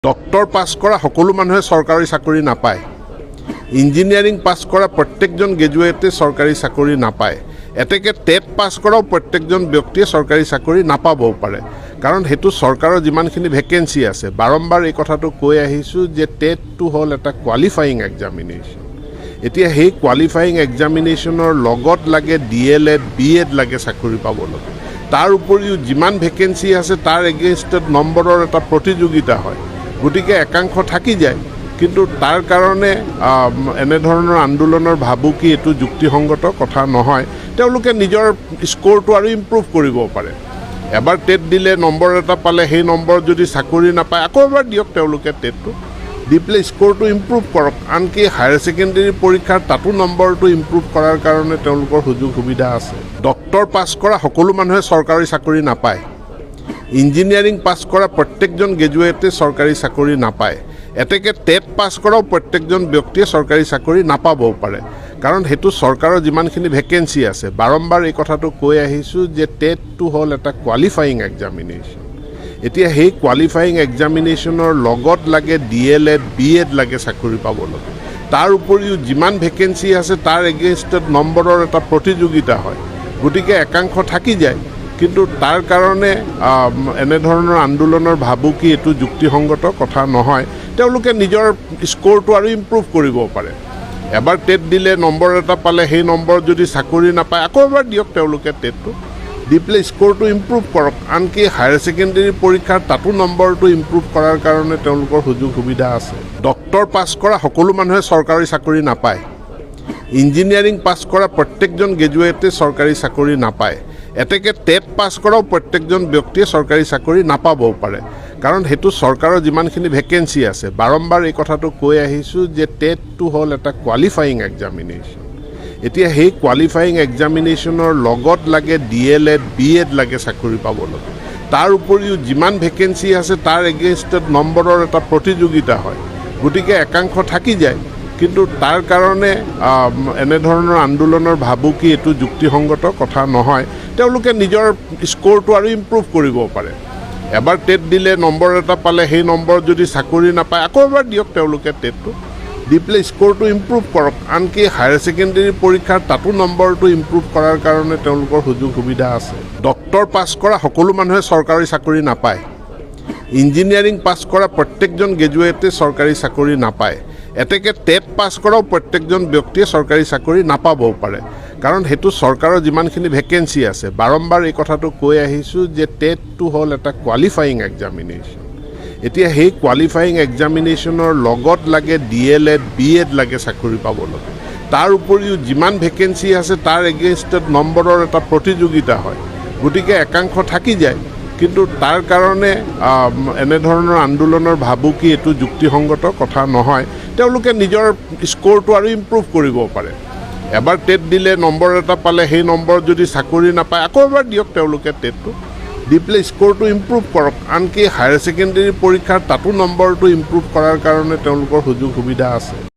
Doctor পাছ কৰা সকলো মানুহে চৰকাৰী চাকৰি নাপায়। ইঞ্জিনিয়াৰিং পাছ কৰা প্ৰত্যেকজন গ্ৰেজুৱেটে চৰকাৰী চাকৰি নাপায়। এতেকে টেট পাছ কৰাও প্ৰত্যেকজন ব্যক্তিয়ে চৰকাৰী চাকৰি নাপাবও পাৰে, কাৰণ সেইটো চৰকাৰৰ যিমানখিনি ভেকেঞ্চি আছে। বাৰম্বাৰ এই কথাটো কৈ আহিছোঁ যে টেটটো হ'ল এটা কোৱালিফাইং এক্সামিনেশ্যন। এতিয়া সেই কোৱালিফাইং এক্সামিনেশ্যনৰ লগত লাগে DLED, BEd লাগে চাকৰি পাবলৈ। তাৰ উপৰিও যিমান ভেকেঞ্চি আছে তাৰ এগেইনষ্টত নম্বৰৰ এটা প্ৰতিযোগিতা হয়, গতিকে একাংশ থাকি যায়। কিন্তু তাৰ কাৰণে এনেধৰণৰ আন্দোলনৰ ভাবুকি এইটো যুক্তিসংগত কথা নহয়। তেওঁলোকে নিজৰ স্ক'ৰটো আৰু ইম্প্ৰুভ কৰিব পাৰে। এবাৰ টেট দিলে নম্বৰ এটা পালে, সেই নম্বৰ যদি চাকৰি নাপায় আকৌ এবাৰ দিয়ক তেওঁলোকে টেটটো দি পেলাই স্ক'ৰটো ইম্প্ৰুভ কৰক। আনকি হায়াৰ ছেকেণ্ডেৰী পৰীক্ষাৰ তাতো নম্বৰটো ইম্প্ৰুভ কৰাৰ কাৰণে তেওঁলোকৰ সুযোগ সুবিধা আছে। ডক্টৰ পাছ কৰা সকলো মানুহে চৰকাৰী চাকৰি নাপায়। ইঞ্জিনিয়াৰিং পাছ কৰা প্ৰত্যেকজন গ্ৰেজুৱেটে চৰকাৰী চাকৰি নাপায়। এতেকে টেট পাছ কৰাও প্ৰত্যেকজন ব্যক্তিয়ে চৰকাৰী চাকৰি নাপাবও পাৰে, কাৰণ সেইটো চৰকাৰৰ যিমানখিনি ভেকেঞ্চি আছে। বাৰম্বাৰ এই কথাটো কৈ আহিছোঁ যে টেটটো হ'ল এটা কোৱালিফাইং এক্সামিনেশ্যন। এতিয়া সেই কোৱালিফাইং এক্সামিনেশ্যনৰ লগত লাগে DLED, BEd লাগে চাকৰি পাবলৈ। তাৰ উপৰিও যিমান ভেকেঞ্চি আছে তাৰ এগেইনষ্টত নম্বৰৰ এটা প্ৰতিযোগিতা হয়, গতিকে একাংশ থাকি যায়। কিন্তু তাৰ কাৰণে এনেধৰণৰ আন্দোলনৰ ভাবুকি এইটো যুক্তিসংগত কথা নহয়। তেওঁলোকে নিজৰ স্ক'ৰটো আৰু ইম্প্ৰুভ কৰিব পাৰে। এবাৰ টেট দিলে নম্বৰ এটা পালে, সেই নম্বৰ যদি চাকৰি নাপায় আকৌ এবাৰ দিয়ক তেওঁলোকে টেটটো দি পেলাই স্ক'ৰটো ইম্প্ৰুভ কৰক। আনকি হায়াৰ ছেকেণ্ডেৰী পৰীক্ষাৰ তাতো নম্বৰটো ইম্প্ৰুভ কৰাৰ কাৰণে তেওঁলোকৰ সুযোগ সুবিধা আছে। ডক্টৰ পাছ কৰা সকলো মানুহে চৰকাৰী চাকৰি নাপায়। ইঞ্জিনিয়াৰিং পাছ কৰা প্ৰত্যেকজন গ্ৰেজুৱেটে চৰকাৰী চাকৰি নাপায়। এতেকে টেট পাছ কৰাও প্ৰত্যেকজন ব্যক্তিয়ে চৰকাৰী চাকৰি নাপাবও পাৰে, কাৰণ সেইটো চৰকাৰৰ যিমানখিনি ভেকেঞ্চি আছে। বাৰম্বাৰ এই কথাটো কৈ আহিছোঁ যে টেটটো হ'ল এটা কোৱালিফাইং এক্সামিনেশ্যন। এতিয়া সেই কোৱালিফাইং এক্সামিনেশ্যনৰ লগত লাগে DLED, BEd লাগে চাকৰি পাবলৈ। তাৰ উপৰিও যিমান ভেকেঞ্চি আছে তাৰ এগেইনষ্টত নম্বৰৰ এটা প্ৰতিযোগিতা হয়, গতিকে একাংশ থাকি যায়। কিন্তু তাৰ কাৰণে এনেধৰণৰ আন্দোলনৰ ভাবুকি এইটো যুক্তিসংগত কথা নহয়। তেওঁলোকে নিজৰ স্ক'ৰটো আৰু ইম্প্ৰুভ কৰিব পাৰে। এবাৰ টেট দিলে নম্বৰ এটা পালে, সেই নম্বৰ যদি চাকৰি নাপায় আকৌ এবাৰ দিয়ক তেওঁলোকে টেটটো দি পেলাই স্ক'ৰটো ইম্প্ৰুভ কৰক। আনকি হায়াৰ ছেকেণ্ডেৰী পৰীক্ষাৰ তাতো নম্বৰটো ইম্প্ৰুভ কৰাৰ কাৰণে তেওঁলোকৰ সুযোগ সুবিধা আছে। ডক্টৰ পাছ কৰা সকলো মানুহে চৰকাৰী চাকৰি নাপায়। ইঞ্জিনিয়াৰিং পাছ কৰা প্ৰত্যেকজন গ্ৰেজুৱেটে চৰকাৰী চাকৰি নাপায়। এতেকে টেট পাছ কৰাও প্ৰত্যেকজন ব্যক্তিয়ে চৰকাৰী চাকৰি নাপাবও পাৰে, কাৰণ সেইটো চৰকাৰৰ যিমানখিনি ভেকেঞ্চি আছে। বাৰম্বাৰ এই কথাটো কৈ আহিছোঁ যে টেটটো হ'ল এটা কোৱালিফাইং এক্সামিনেশ্যন। এতিয়া সেই কোৱালিফাইং এক্সামিনেশ্যনৰ লগত লাগে DLED, BEd লাগে চাকৰি পাবলৈ। তাৰ উপৰিও যিমান ভেকেঞ্চি আছে তাৰ এগেইনষ্টত নম্বৰৰ এটা প্ৰতিযোগিতা হয়, গতিকে একাংশ থাকি যায়। কিন্তু তাৰ কাৰণে এনেধৰণৰ আন্দোলনৰ ভাবুকি এইটো যুক্তিসংগত কথা নহয়। তেওঁলোকে নিজৰ স্ক'ৰটো আৰু ইম্প্ৰুভ কৰিব পাৰে। এবাৰ টেট দিলে নম্বৰ এটা পালে, সেই নম্বৰ যদি চাকৰি নাপায় আকৌ এবাৰ দিয়ক তেওঁলোকে টেটটো দি পেলাই স্ক'ৰটো ইম্প্ৰুভ কৰক। আনকি হায়াৰ ছেকেণ্ডেৰী পৰীক্ষাৰ তাতো নম্বৰটো ইম্প্ৰুভ কৰাৰ কাৰণে তেওঁলোকৰ সুযোগ সুবিধা আছে।